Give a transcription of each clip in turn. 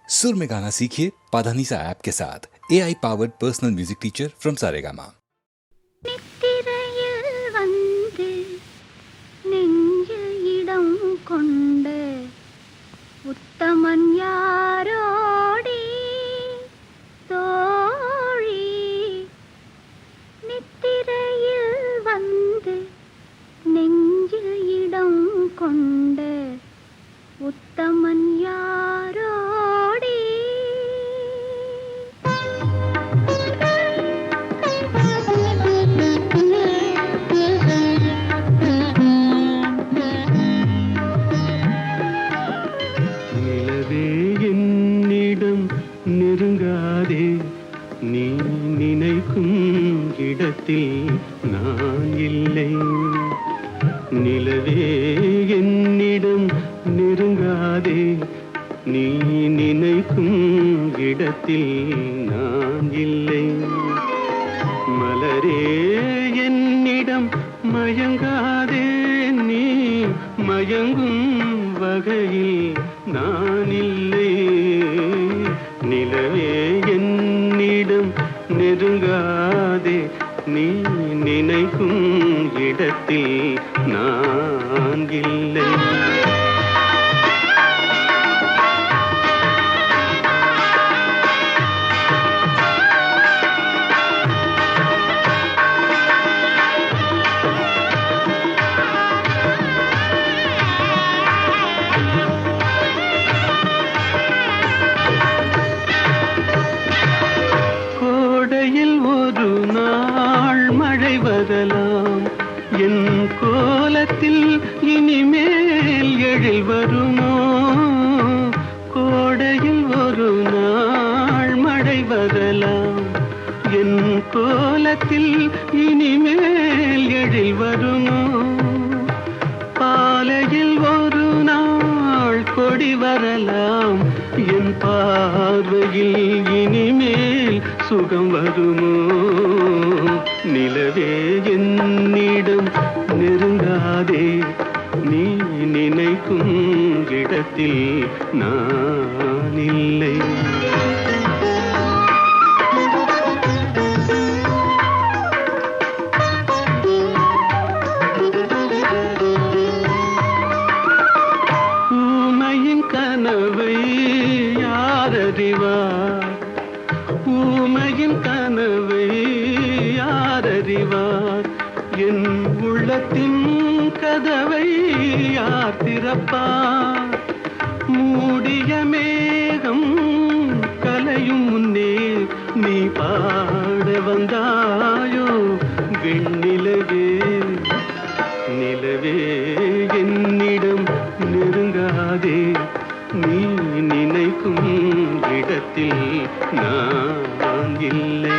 सुर में गाना सीखिए पाधानीसा ऐप के साथ AI powered personal music teacher from Saregama. நித்திரையில் வந்து நெஞ்சில் இடம் கொண்ட உத்தமன் யாரோடி தோழி. நித்திரையில் வந்து நெஞ்சில் இடம் கொண்ட உத்தமன் யாரோடி. நெருங்காதே, நீ நினைக்கும் இடத்தில் நான் இல்லை. நிலவே என்னிடம் நெருங்காதே, நீ நினைக்கும் இடத்தில் நான் இல்லை. மலரே என்னிடம் மயங்காதே, நீ மயங்கும் வகையில் நான் இல்லை. நிலவே என்னிடம் நெருங்காதே, நீ நினைக்கும் இடத்தில் நான் இல்லை. ஒரு நாள் மழை வரலாம், என் கோலத்தில் இனிமேல் எழில் வருமோ? கோடையில் ஒரு நாள் மழை வரலாம், என் கோலத்தில் இனிமேல் எழில் வருமோ? பாலையில் ஒரு நாள் கொடி வரலாம், என் பார்வையில் இனிமேல் சுகம் வருமோ? நிலவே என்னிடம் நெருங்காதே, நீ நினைக்கும் இடத்தில் நான் இல்லை. ஊமையின் கனவை யாரறிவார்? ஊமையின் கனவை யாரறிவார்? என் உள்ளத்தின் கதவை யார் திறப்பார்? மூடிய மேகம் கலையும் முன்னே நீ பாட வந்தாயோ வெண்ணிலவே. நிலவே என்னிடம் நெருங்காதே, நீ நினைக்கும் இடத்தில் நான் இல்லை.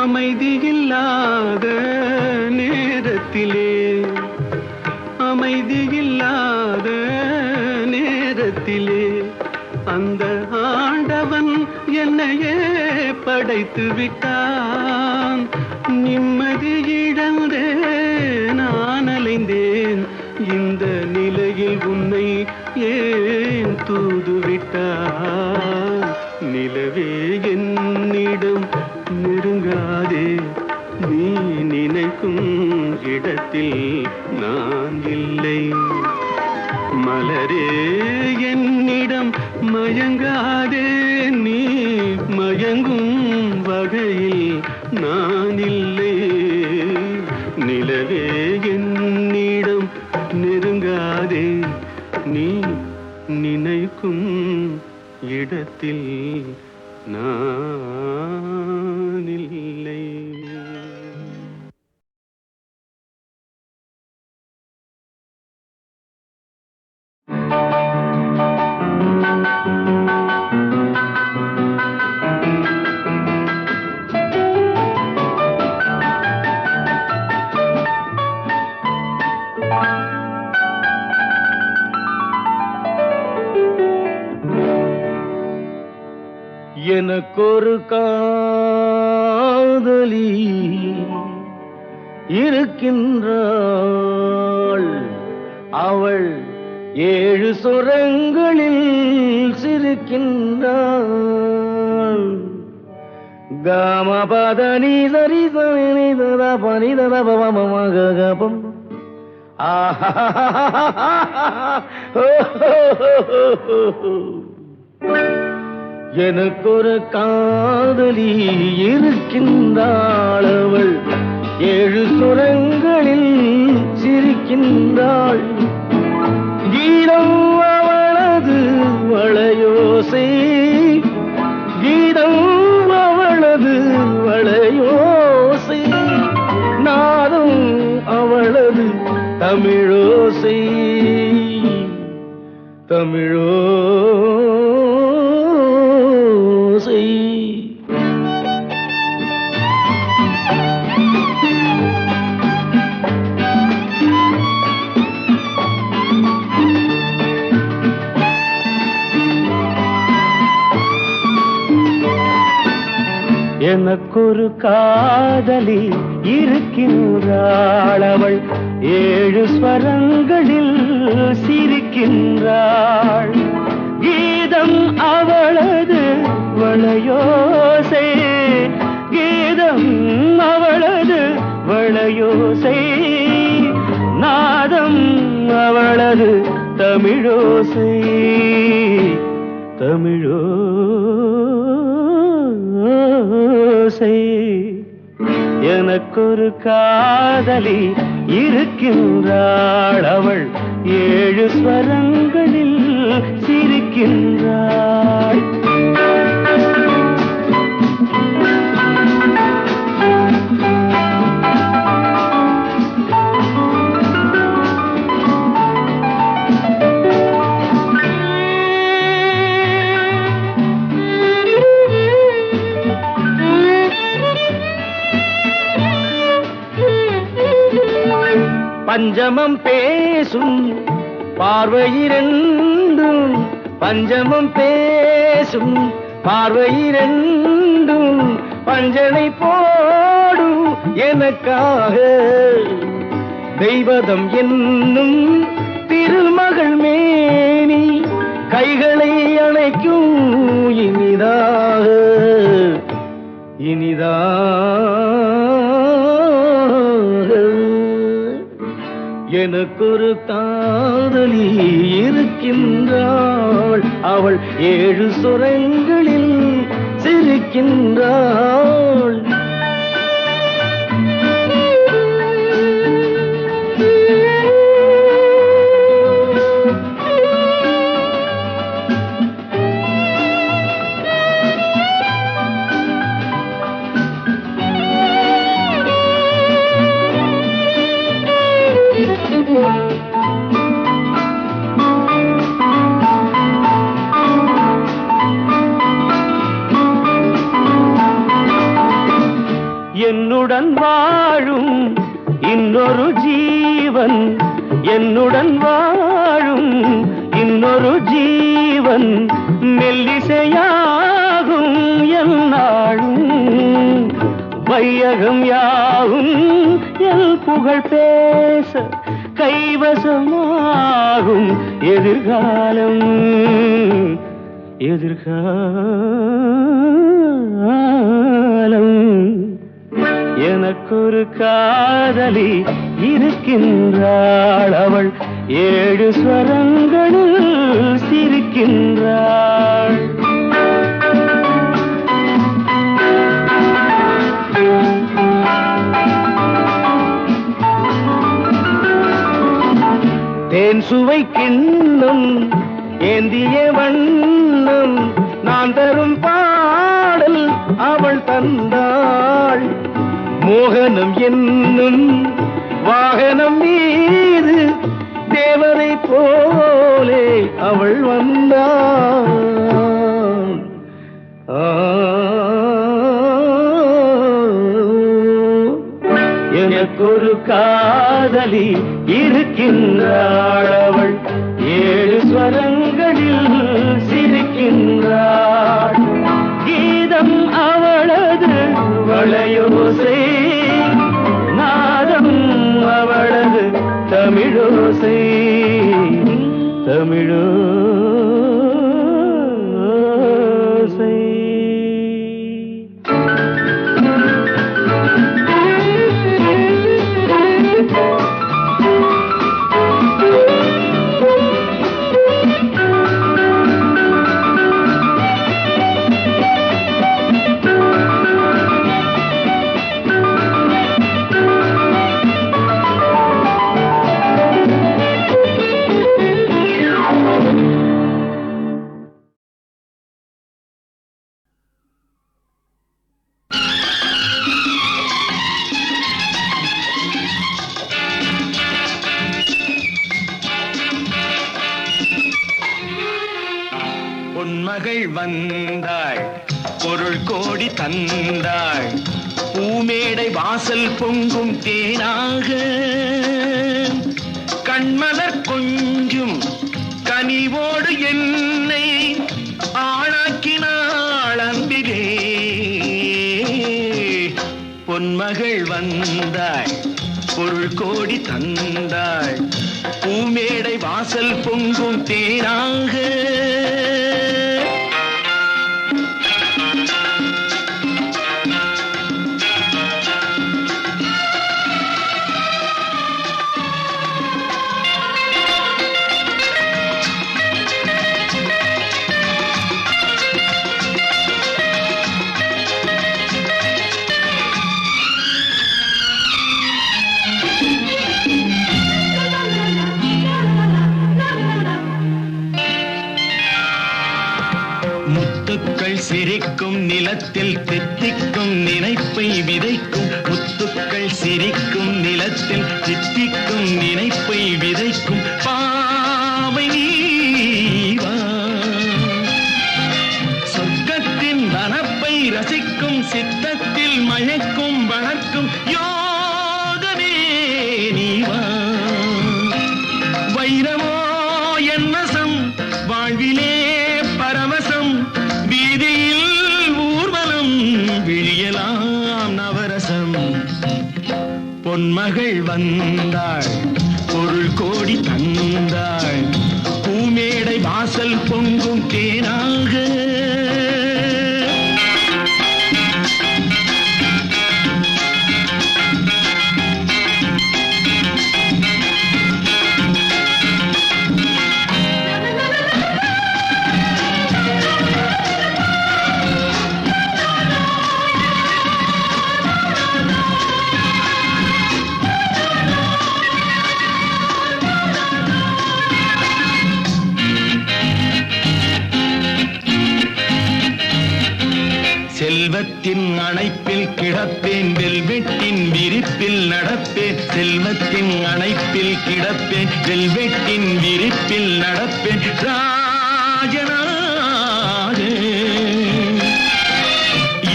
அமைதியில்லாத நேரத்திலே, அமைதியில்லாத நேரத்திலே அந்த ஆண்டவன் என்னையே படைத்து விட்டான். நிம்மதி இழந்தே நான் அலைந்தேன், இந்த நிலையில் உன்னை ஏன் தூது விட்டான்? நிலவே என்னிடம் நெருங்காதே, நீ நினைக்கும் இடத்தில் நான் இல்லை. மலரே என்னிடம் மயங்காதே, நீ மயங்கும் வகையில் நான் இல்லை. நிலவே என்னிடம் நெருங்காதே, நீ நினைக்கும் இடத்தில் நான் இல்லை. எனக்கொரு காதலி இருக்கின்றாள், அவள் 7 சுரங்களில் சிரிக்கின்றாள். காமபதனி சரி சரி தத பனி தத பவமகபம் எனக்கொரு காதலி இருக்கின்றாள், அவள் 7 சுரங்களில் சிரிக்கின்றாள். கீதம் அவளது வளையோசை, கீதம் அவளது வளையோசை, நாதம் அவளது தமிழோசை, தமிழோசை. எனக்கொரு காதலி இருக்கின்றாள், அவள் 7 ஸ்வரங்களில் சிரிக்கின்றாள். கீதம் அவளது வளையோசை, கீதம் அவளது வளையோசை, நாதம் அவளது தமிழோசை, தமிழோசை. எனக்கொரு காதலி இருக்கின்றாள், அவள் 7 ஸ்வரங்களில் சிரிக்கின்றாள். பஞ்சமம் பேசும் பார்வையிரண்டும், பஞ்சமம் பேசும் பார்வையிரண்டும், பஞ்சனை போடும் எனக்காக. தெய்வதம் என்னும் திருமகள் மேனி கைகளை அணைக்கும் இனிதாக, இனிதாக. எனக்கொரு காதலி இருக்கின்றாள், அவள் 7 சுரங்களில் சிரிக்கின்றாள். என்னுடன் வாழும் இன்னொரு ஜீவன், என்னுடன் வாழும் இன்னொரு ஜீவன், மெல்லிசையாகும் என்னாலும், வையகம் யாவும் என் புகழ் பேச கைவசமாகும் எதிர்காலம், எதிர்காலம். எனக்கொரு காதலி இருக்கின்றாள், அவள் 7 ஸ்வரங்களில் சிரிக்கின்றாள். தேன் சுவை கிண்ணம் ஏந்திய வண்ணம், நான் தரும் பாடல் அவள் தந்தாள். மோகனம் என்னும் வாகனம் மீது தேவரை போலே அவள் வந்தாள். எனக்கொரு காதலி இருக்கின்றாள் அவள் 7 ஸ்வரங்களில் சிரிக்கின்றாள். கீதம் அவளது வளையோசை, நாதம் அவளது தமிழோசை, தமிழோசை. பொன்மகள் வந்தாள், பொருள் கோடி தந்தாள், பூமேடை வாசல் பொங்கும் தேனாக, கண்மலர் கொஞ்சும் கனிவோடு என்னை ஆளாக்கினாள் அன்பிலே. பொன்மகள் வந்தாள், பொருள் கோடி தந்தாள், பூமேடை வாசல் பொங்கும் தேனாக. முத்துக்கள் சிரிக்கும் நிலத்தில் தித்திக்கும் நினைப்பை விதைக்கும், முத்துக்கள் சிரிக்கும் நிலத்தில் தித்திக்கும் நினைப்பை விதைக்கும் பாவை நீவா. சொர்க்கத்தின் வனப்பை ரசிக்கும் சித்தத்தில் மயக்கும் வளர்க்கும் யோகமே நீவா. வைரமோ என் வசம், வாழ்விலே பரவசம், வீதியில் ஊர்வலம், விழியலாம் நவரசம். பொன்மகள் வந்தாள், பொருள் கோடி தந்தாள், பூமேடை வாசல் பொங்கும் தேனாக. செல்வத்தின் அணைப்பில் கிடப்பேன், வெல்வெட்டின் விரிப்பில் நடப்பேன். செல்வத்தின் அணைப்பில் கிடப்பேன், வெல்வெட்டின் விரிப்பில் நடப்பேன் ராஜனாக.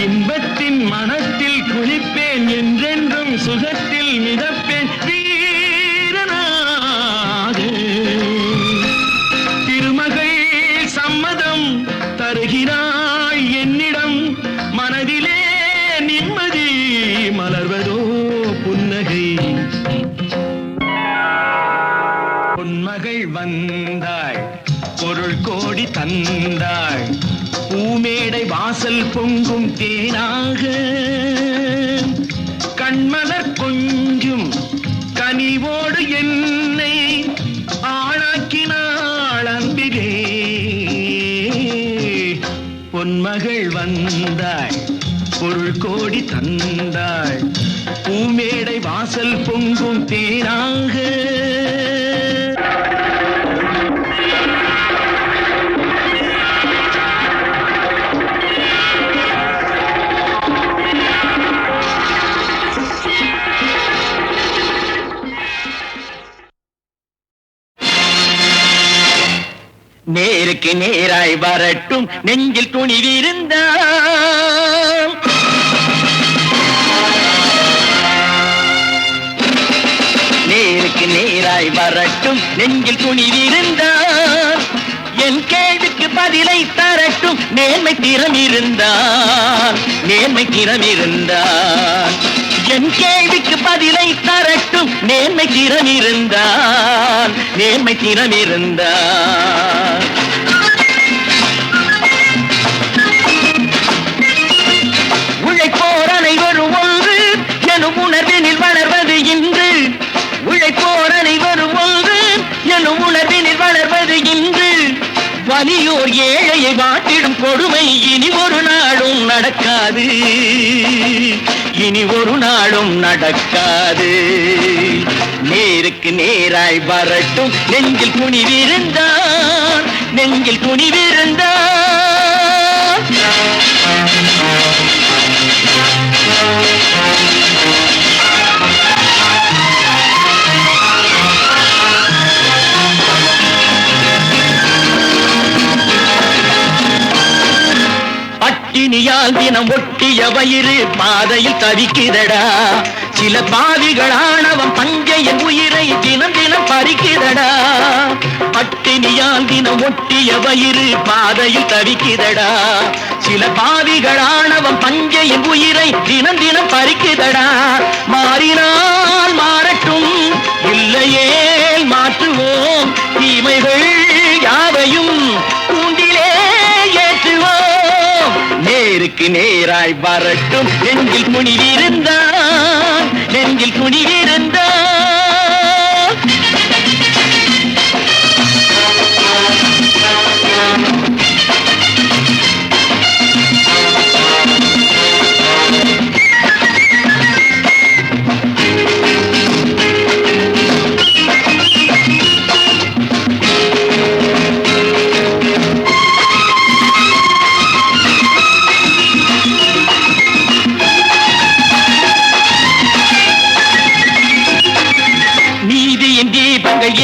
இன்பத்தின் மனத்தில் குளிப்பேன், என்றென்றும் சுகத்தில் மிதப்பேன் வீரனாக. திருமகள் சம்மதம் தருகிறாய் என்னிடம், மனதிலே நிம்மதி மலர்வதோ புன்னகை. பொன்மகள் வந்தாள், பொருள் கோடி தந்தாள், பூமேடை வாசல் பொங்கும் தேனாக, கண்மலர் கொஞ்சும் கனிவோடு என்னை ஆளாக்கினாள் அன்பிலே. பொன்மகள் வந்தாள், பொருள் கோடி தந்தாள், பூமேடை வாசல் பொங்கும் தேனாக. நேருக்கு நேராய் வரட்டும், நெஞ்சில் துணிவிருந்தால் நேருக்கு நேராய் நேராய் வரட்டும் நெஞ்சில் துணிவிருந்தால் என் கேள்விக்கு பதிலை தரட்டும் நேர்மை திறம் இருந்தால் என் கேள்விக்கு பதிலை தரட்டும் நேர்மை திறம் இருந்தால் உழைப்போர் அனைவரும் ஒன்று எனும் உணர்வினில் வளர்வது இன்று உழைப்போர் அனைவரும் ஒன்று எனும் உணர்வினில் வளர்வது இன்று வலியோர் ஏழையை வாட்டிடும் கொடுமை இனி ஒரு நாளும் நடக்காது நேருக்கு நேராய் வரட்டும் நெஞ்சில் துணிவிருந்தான் பட்டினியால் தினம் ஒட்டிய வயிறு பாதையில் தவிக்கிறடா சில பாவிகளானவன் பஞ்சையின் உயிரை தினம் பறிக்கிறடா பட்டினியால் தினம் ஒட்டிய வயிறு பாதையில் தவிக்கிறடா சில பாவிகளானவன் பஞ்சையின் உயிரை தினம் பறிக்கிறடா மாறினால் மாறட்டும் இல்லையே மாற்றுவோம் தீமைகள் யாவையும் கூண்டிலே ஏற்றுவோம் நேருக்கு நேராய் வரட்டும் நெஞ்சில் துணிவிருந்தான்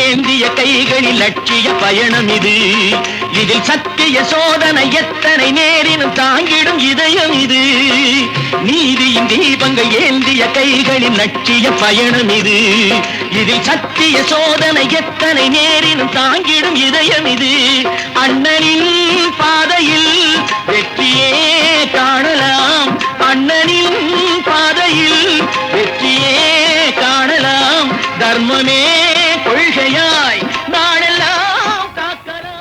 ஏந்திய கைகளில் லட்சிய பயணம் இது இதில் சத்திய சோதனை எத்தனை நேரினும் தாங்கிடும் இதயம் இது நீதியின் தீபங்கள் ஏந்திய கைகளில் லட்சிய பயணம் இது இதில் சத்திய சோதனை எத்தனை நேரினும் தாங்கிடும் இதயம் இது அண்ணனின் பாதையில் வெற்றியே காணலாம் தர்மமே கொள்கையாய் நாளெல்லாம் காக்கலாம்.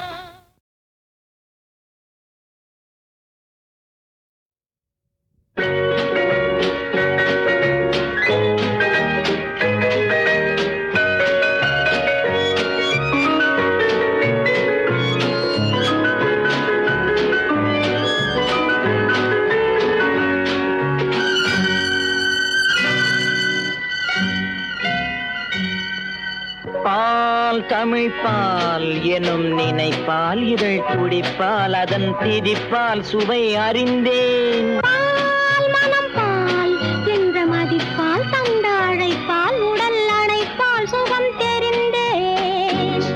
பால் தமிழ் பால் எனும் நினைப்பால் இதழ் துடிப்பால் அதன் திதிப்பால் சுவை அறிந்தேன். பால் மனம் பால் என்ற மதிப்பால் தந்த அழைப்பால் உடல் அணைப்பால் சுகம் தெரிந்தேன்.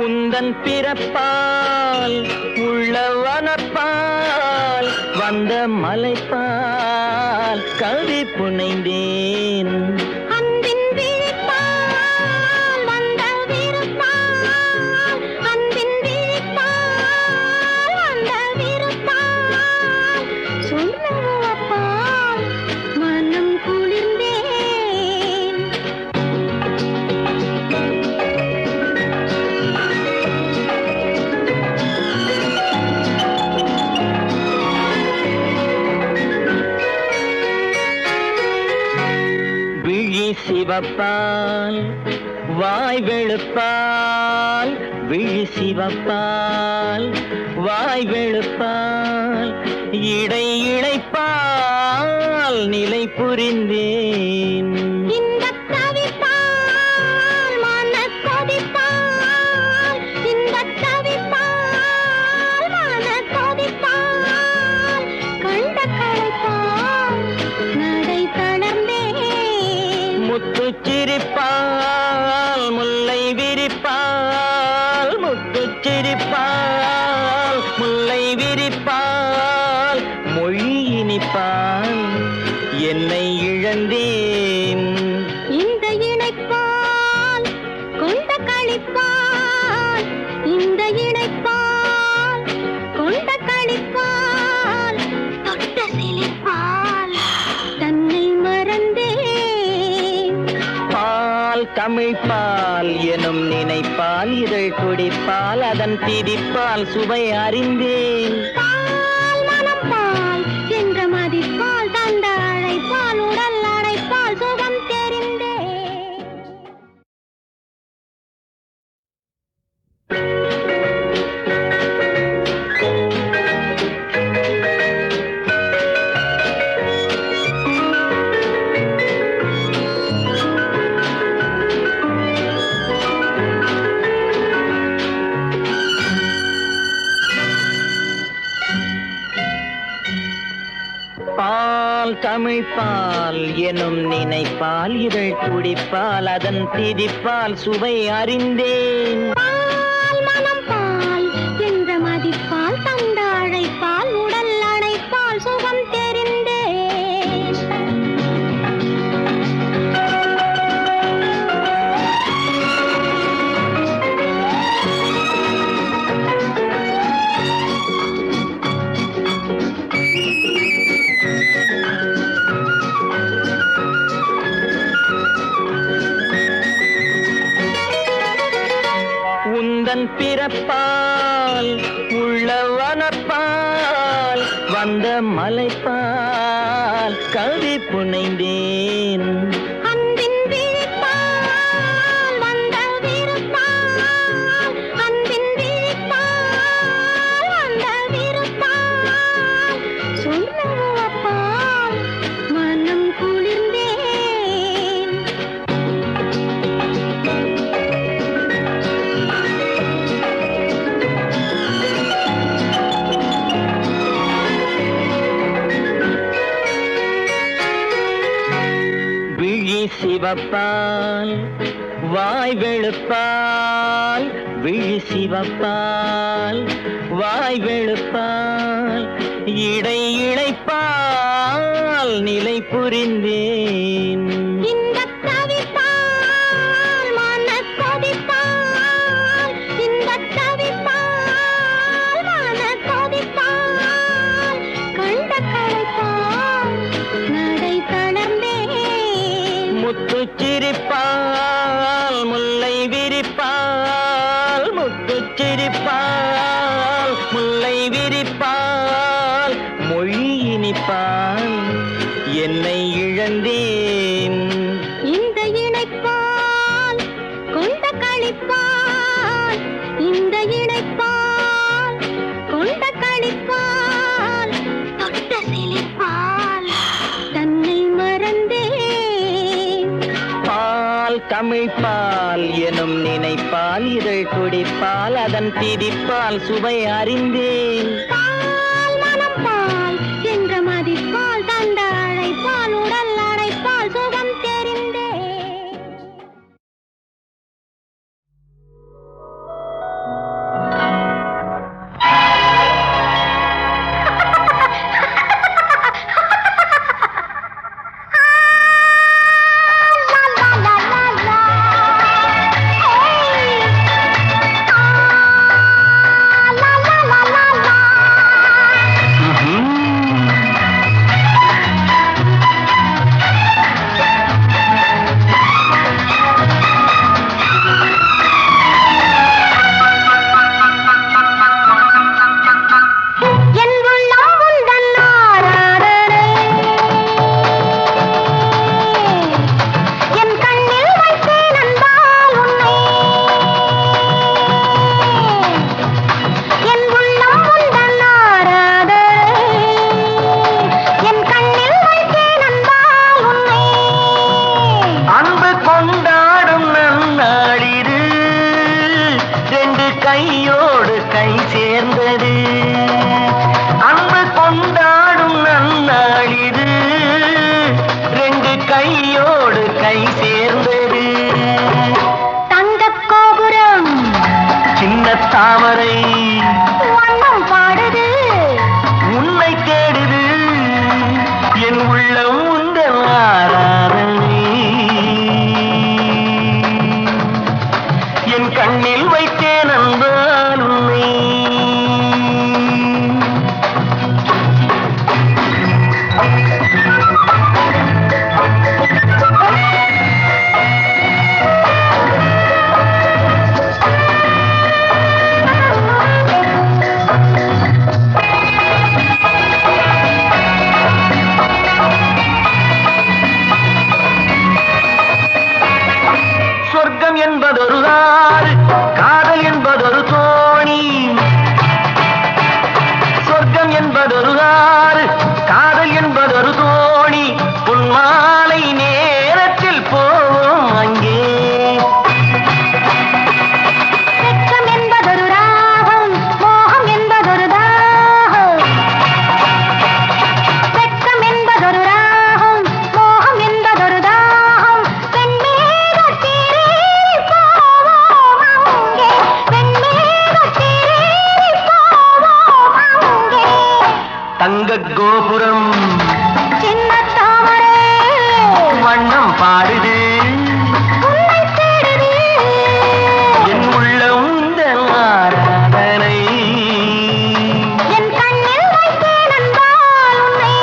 உந்தன் பிறப்பால் உள்ளவனப்பால் வந்த மலைப்பால் கவி புனைந்தேன். அன்பின் விழிப்பால் வந்த விருப்பால் அன்பின் விழிப்பால் வந்த விருப்பால் சொல்லப்பால் மனம் குளிர்ந்தேன். விழி சிவப்பால் வாய் வெளுப்பால் விழி சிவப்பால் வாய் வெளுப்பால் இடை இழைப்பால் நிலை புரிந்தேன். இந்தத் தவிப்பால் மனக் கொதிப்பால் இந்தத் தவிப்பால் மனக் கொதிப்பால் கண்ட களைப்பால் சிரிப்பால் முல்லை விரிப்பால் முத்துச் சிரிப்பால் முல்லை விரிப்பால் மொழி இனிப்பால் என்னை இழந்தேன். இந்த இணைப்பால் கொண்ட களிப்பால் இந்த இணைப்பால் கொண்ட களிப்பால் தொட்ட சிலிப்பால் தன்னை மறந்தேன். பால் தமிழ்பால் எனும் நினைப்பால் இதழ் குடிப்பால் அதன் திதிப்பால் சுவை அறிந்தேன். பால் மனம் பால் என்ற மதிப்பால் தந்த அழைப்பால் உடல் அழைப்பால் சுகம் தெரிந்தேன். பால் தமிழ்பால் எனும் நினைப்பால் இதழ் குடிப்பால் அதன் திதிப்பால் சுவை அறிந்தேன். பால் மனம் பால் என்ற மதிப்பால் தந்த அழைப்பால் உடல் அழைப்பால் சுகம் தெரிந்தேன். உந்தன் பிறப்பால் உள்ளவனப்பால் வந்த மலைப்பால் கவி புனைந்தேன். அன்பின் விழிப்பால் வந்த விருப்பால் அன்பின் விழிப்பால் வந்த விருப்பால் சொல்லப்பால் மனம் குளிர்ந்தேன். விழி சிவப்பால் வாய் வெளுப்பால் விழி சிவப்பால் வாய் வெளுப்பால் இடை இழைப்பால் நிலை புரிந்தேன். இன்பத் தவிப்பால் மனக் கொதிப்பால் இன்பத் தவிப்பால் மனக் கொதிப்பால் கண்ட களைப்பால் நடை தளர்ந்தேன். முத்துச் சிரிப்பால் முல்லை விரிப்பால் முத்துச் சிரிப்பால் முல்லை விரிப்பால் மொழி இனிப்பால் என்னை இழந்தேன். இந்த இணைப்பால் கொண்ட களிப்பால் இந்த இணைப்பால் கொண்ட களிப்பால் தொட்ட சிலிப்பால் தன்னை மறந்தேன். பால் தமிழ்பால் எனும் நினைப்பால் இதழ் குடிப்பால் அதன் திதிப்பால் சுவை அறிந்தேன். பால் மனம் பால் என்ற மதிப்பால் தந்த அழைப்பால் உடல் அழைப்பால் சுகம் தெரிந்தேன். la la la la தாமரை வண்ணம் பாடுது உன்னை தேடுது என் உள்ளம் உந்தன் ஆராதனை என் கண்ணில் வைத்தேன் அன்பால் உன்னை சொர்க்கம் என்பதொரு ஆறு காதல் என்பதொரு தோணி சொர்க்கம் என்பதொரு ஆறு காதல் என்பதொரு தோணி பொன்மாலை நேரத்தில் போவோம் அங்கே வெட்கம் என்பதொரு ராகம் மோகம் என்பதொரு தாகம் வெட்கம் என்பதொரு ராகம் மோகம் என்பதொரு தாகம் வெண்மேகத்தேரேறி போவோம் அங்கே வெண்மேகத்தேரேறி போவோம் அங்கே தங்க கோபுரம் சின்ன தாமரை வண்ணம் பாடுது உன்னை தேடுது என் உள்ளம் உந்தன் ஆராதனை என் கண்ணில் வைத்தேன் அன்பால் உன்னை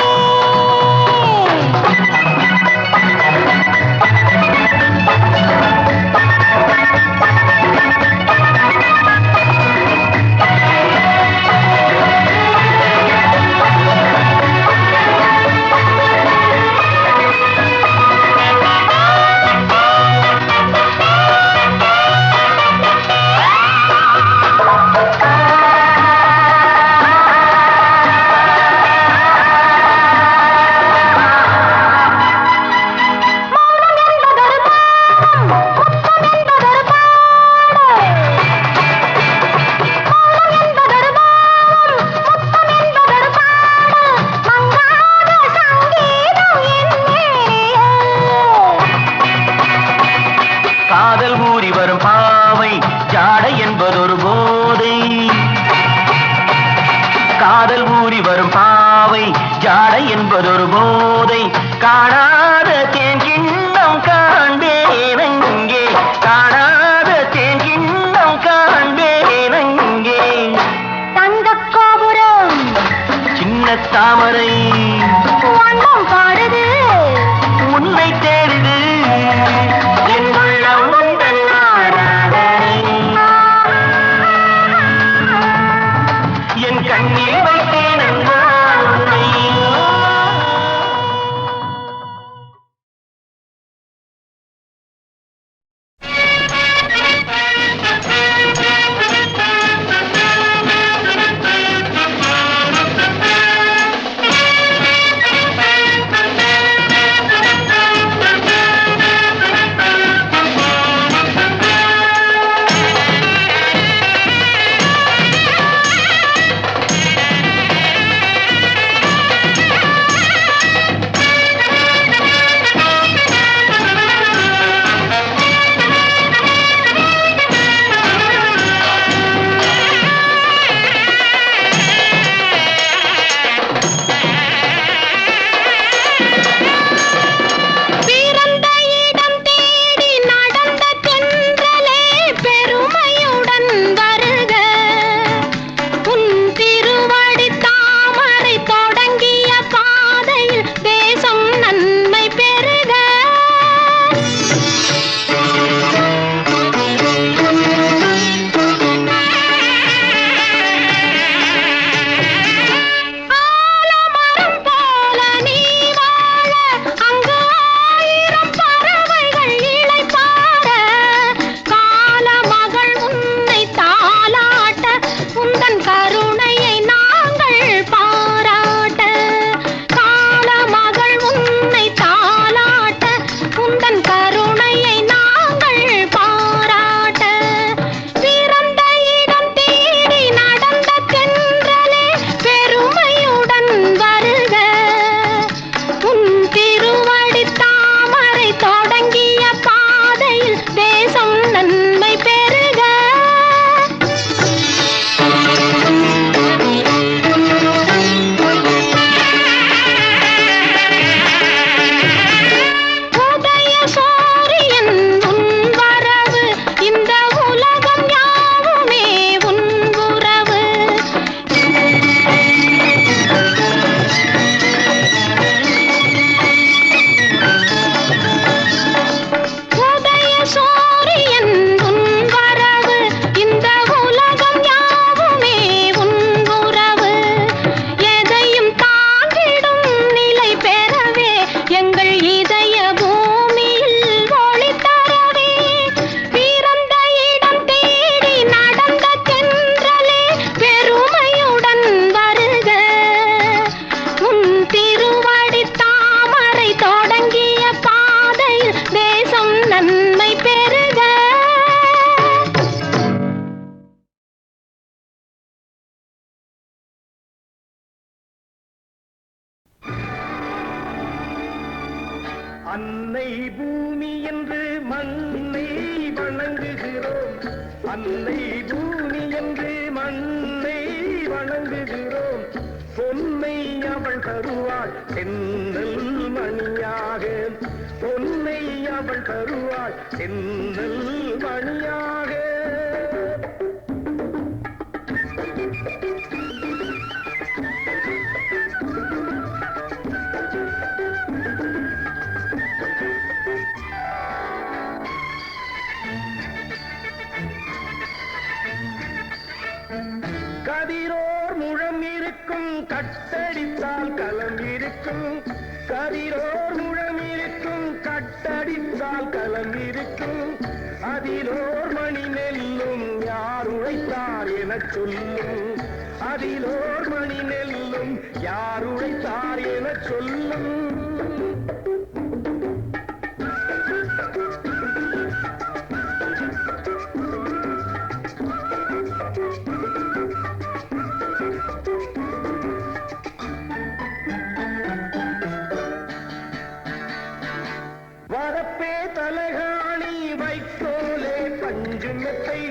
மௌனம் என்பதொரு தாகம் முத்தம் என்பதொரு பாடல் மௌனம் என்பதொரு தாகம் முத்தம் என்பதொரு பாடல் மங்காத சங்கீதம் என் மேனியில் காதல் ஊறி வரும் பாவை ஜாடை என்பதொரு போதை காதல் ஊறி வரும் பாவை ஜாடை என்பதொரு போதை காணாத தேன் கிண்ணம் காண்பேனங்கே காணாத தேன் கிண்ணம் காண்பேனங்கே தங்கக் கோபுரம் சின்ன தாமரை வண்ணம் பாடுது உன்னை தேடுது என் உள்ளம் உந்தன் ஆராதனை என் கண்ணில் வைத்தேன் அன்பால் உன்னை அன்னை பூமி என்று மண்ணை வணங்குகிறோம். அன்னை பூமி என்று மண்ணை வணங்குகிறோம். பொன்னை அவள் தருவாள் தென்னல் மணியாக. பொன்னை அவள் தருவாள் தென்னல் மணியாக. கதிரோர் முழம் இருக்கும் கட்டடித்தால் களம் இருக்கும். கதிரோர் முழம் இருக்கும் கட்டடித்தால் களம் இருக்கும். அதிலோர் மணி நெல்லும் யார் உழைத்தார் எனச் சொல்லும். அதிலோர் மணி நெல்லும் யார் உழைத்தார் எனச் சொல்லும். வரப்பே தலகாணி வைக்கோலே பஞ்சு மெத்தை.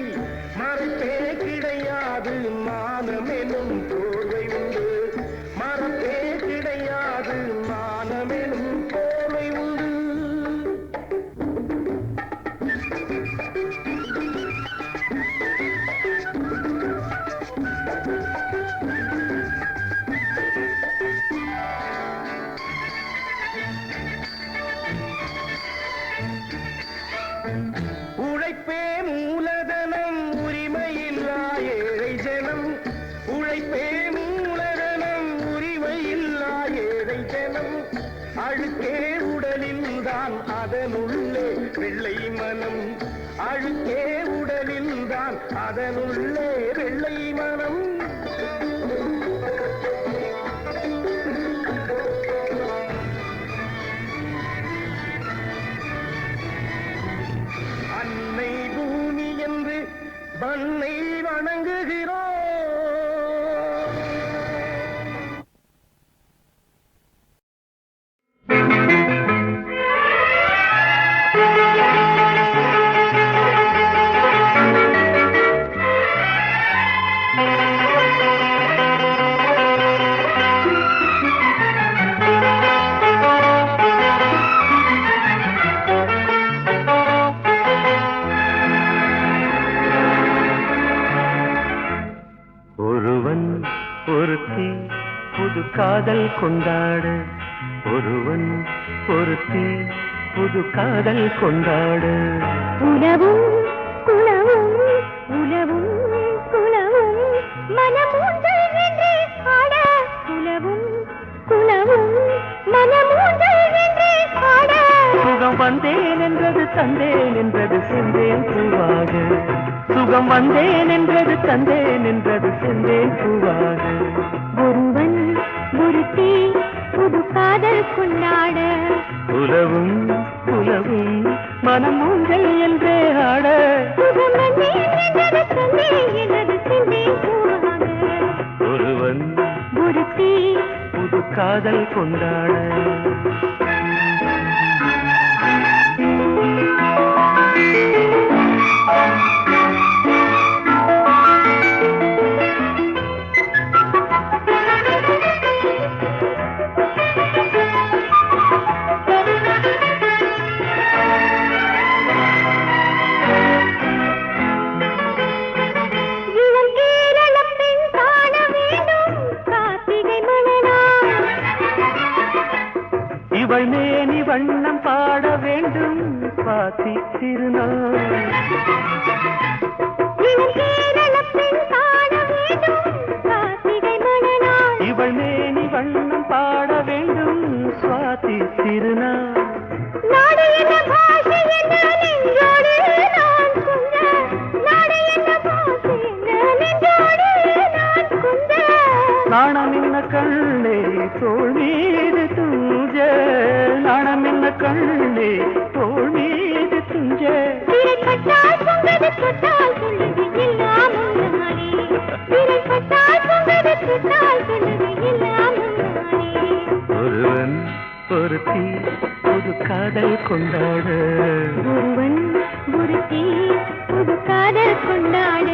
மரப்பே கிடையாது மானமெனும் போர்வை உண்டு. மரப்பே கிடையாது மானமெனும் போர்வை உண்டு. உழைப்பே மூலதனம் உரிமையில்லா ஏழை ஜனம். உழைப்பே மூலதனம் உரிமையில்லா ஏழை ஜனம். அழுக்கே உடலில் தான் அதனுள்ளே வெள்ளை மனம். அழுக்கே உடலில் தான் அதனுள்ளே வெள்ளை மனம். அன்னை பூமி என்று மண்ணை வணங்குகிறோம். ஒருவன் ஒருத்தி புது காதல் கொண்டாட. ஒருவன் ஒருத்தி புது காதல் கொண்டாட. உலவும் குலவும் உலவும் குலவும் மனமூஞ்சல் என்று ஆட. உலவும் குலவும் மனமூஞ்சல் என்று ஆட. சுகம் வந்தேன் என்றது தந்தேன் என்றது சென்றேன் பூவாக. சுகம் வந்தேன் என்றது தந்தேன் என்றது சென்றேன் பூவாக. ஒருவன் ஒருத்தி புது காதல் கொண்டாட. உலவும் உலவும் மனம் ஊஞ்சல் என்றே ஆட. சுகம் வந்தேன் என்றது தந்தேன் என்றது சென்றேன் பூவாக. ஒருவன் ஒருத்தி புது காதல் கொண்டாட. இவள் மேனி வண்ணம் பாட வேண்டும் பாத்தி திருநாள். இவள் மேனி வண்ணம் பாட வேண்டும் சுவாதி திருநாள். நாணம் என்ன கண்ணே தோள் மீது துஞ்ச. நாணம் என்ன கண்ணே தோள் மீது துஞ்ச. ஒருவன் ஒருத்தி புது காதல் கொண்டாட ஒருவன் ஒருத்தி புது காதல் கொண்டாட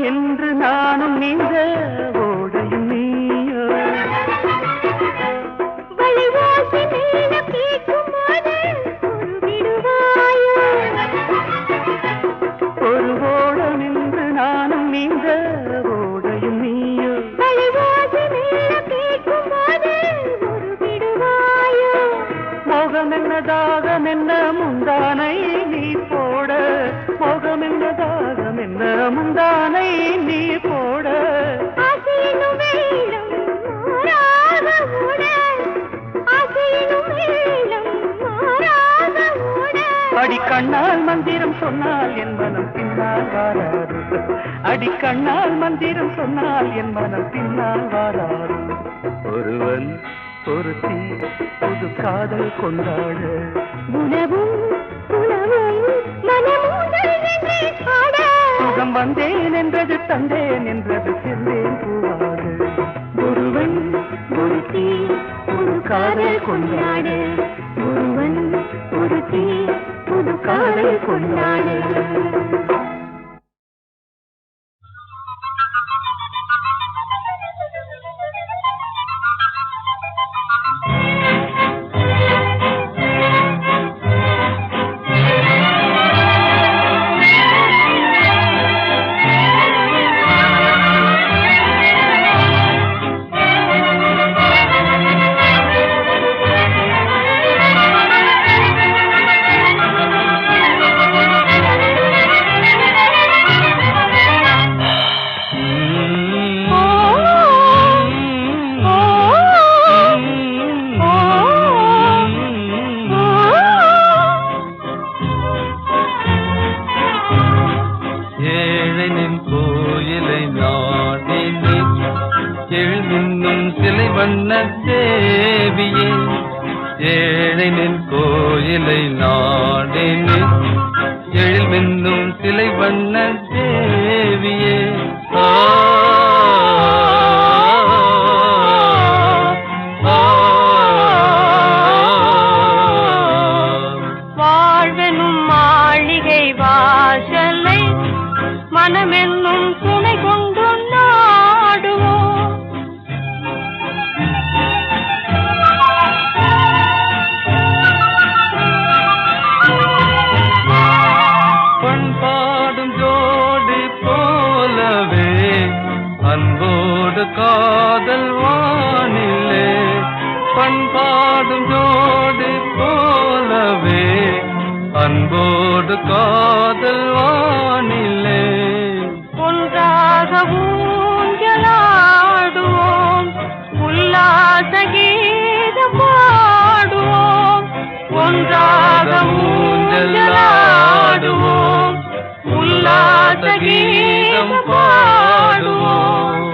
என்று நானும் நீந்த ஓடையும் நீயோ வழிவாசி நீளம் கேட்கும் போது விடுவாயோ ஒரு ஓடம் என்று நானும் நீந்த ஓடையும் நீயோ வழிவாசி நீளம் கேட்கும் போது விடுவாயோ மோகம் என்ன தாகம் என்ன முந்தானை நீ போட மோகம் என்ன தாகம் என்ன முந்தானை நீ போட ஆசையினும் வெயிலும் மாறாத ஓட ஆசையினும் வெயிலும் மாறாத ஓட அடிக்கண்ணால் மந்திரம் சொன்னால் என் மனம் பின்னால் வாராது அடிக்கண்ணால் மந்திரம் சொன்னால் என் மனம் பின்னால் வாராது ஒருவன் ஒருத்தி புது காதல் கொண்டாட உணவும் உணவும் மனமூதல் என்றே பாட சுகம் வந்தேன் என்றது தந்தேன் என்றது சென்றேன் பூவாக ஒருவன் ஒருத்தி புது காதல் கொண்டாட ஒருவன் ஒருத்தி புது காதல் கொண்டாட ஏழைனின் கோயிலை நாடினே எழில் மின்னும் சிலை வண்ண தேவியே வாழ்வெனும் மாளிகை வாசலை மனமென்னும் துணை கொண்டு நாடுவோம் பண்பாடும் ஜோடி போலவே அன்போடு காதல் வானிலே பண்பாடும் ஜோடி போலவே அன்போடு காதல் வானிலே ஒன்றாக ஊஞ்சலாடுவோம் உல்லாச கீதம் பாடுவோம் ஒன்றாக ஊஞ்சலாடுவோம் உல்லாச கீதம் பாடுவோம்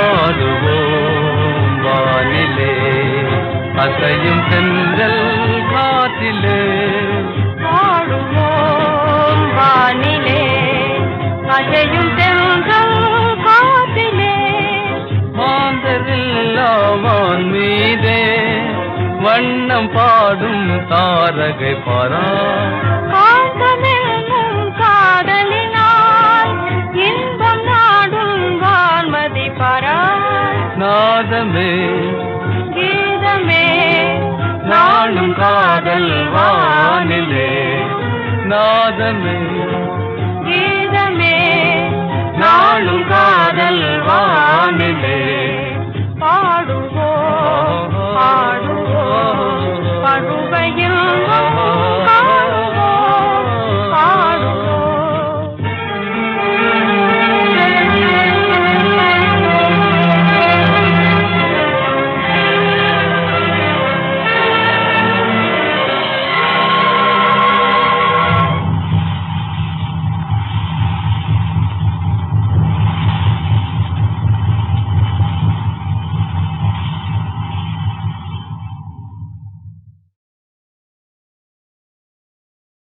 ஆடுவோம் வானிலே அசையும் தென்றல் காற்றிலே பாடுவோம் வானிலே அசையும் தென்றல் காற்றிலே மாந்தரில்லாவான் மீதே வண்ணம் பாடும் தாரகை பாரா காந்தமென்னும் காதலினால் இன்பம் நாடும் வான்மதி பரா நாதமே கீதமே நாளும் காதல் வானிலே நாதமே